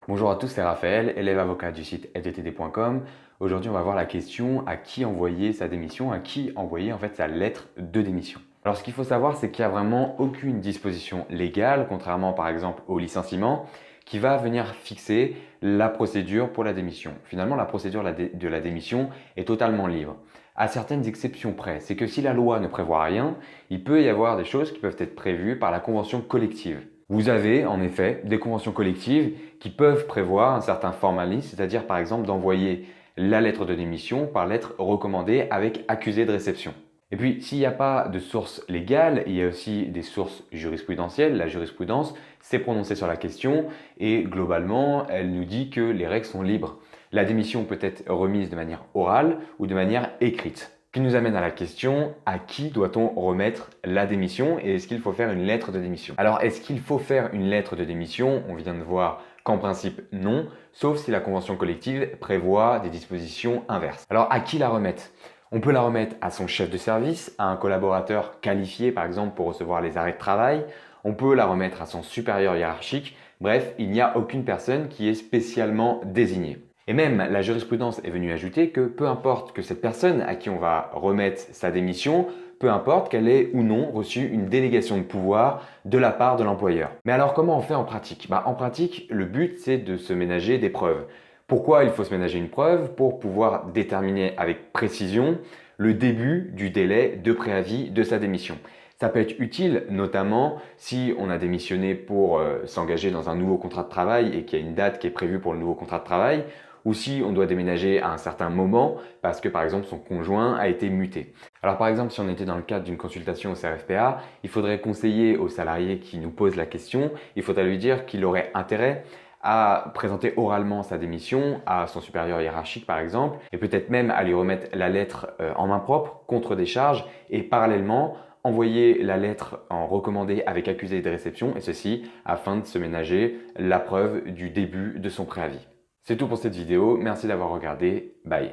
Bonjour à tous, c'est Raphaël, élève avocat du site ldtd.com. Aujourd'hui, on va voir la question à qui envoyer sa démission, à qui envoyer en fait sa lettre de démission. Alors, ce qu'il faut savoir, c'est qu'il n'y a vraiment aucune disposition légale, contrairement par exemple au licenciement, qui va venir fixer la procédure pour la démission. Finalement, la procédure de la démission est totalement libre. À certaines exceptions près, c'est que si la loi ne prévoit rien, il peut y avoir des choses qui peuvent être prévues par la convention collective. Vous avez en effet des conventions collectives qui peuvent prévoir un certain formalisme, c'est-à-dire par exemple d'envoyer la lettre de démission par lettre recommandée avec accusé de réception. Et puis, s'il n'y a pas de source légale, il y a aussi des sources jurisprudentielles. La jurisprudence s'est prononcée sur la question et globalement, elle nous dit que les règles sont libres. La démission peut être remise de manière orale ou de manière écrite. Ce qui nous amène à la question, à qui doit-on remettre la démission et est-ce qu'il faut faire une lettre de démission? Alors, est-ce qu'il faut faire une lettre de démission? On vient de voir qu'en principe, non, sauf si la convention collective prévoit des dispositions inverses. Alors, à qui la remettre? On peut la remettre à son chef de service, à un collaborateur qualifié par exemple pour recevoir les arrêts de travail. On peut la remettre à son supérieur hiérarchique. Bref, il n'y a aucune personne qui est spécialement désignée. Et même la jurisprudence est venue ajouter que peu importe que cette personne à qui on va remettre sa démission, peu importe qu'elle ait ou non reçu une délégation de pouvoir de la part de l'employeur. Mais alors comment on fait en pratique? En pratique, le but c'est de se ménager des preuves. Pourquoi il faut se ménager une preuve? Pour pouvoir déterminer avec précision le début du délai de préavis de sa démission. Ça peut être utile notamment si on a démissionné pour s'engager dans un nouveau contrat de travail et qu'il y a une date qui est prévue pour le nouveau contrat de travail, ou si on doit déménager à un certain moment parce que par exemple son conjoint a été muté. Alors par exemple, si on était dans le cadre d'une consultation au CRFPA, il faudrait conseiller au salarié qui nous pose la question, il faudrait lui dire qu'il aurait intérêt à présenter oralement sa démission à son supérieur hiérarchique par exemple, et peut-être même à lui remettre la lettre en main propre contre des charges et parallèlement envoyer la lettre en recommandé avec accusé de réception et ceci afin de se ménager la preuve du début de son préavis. C'est tout pour cette vidéo, merci d'avoir regardé, bye.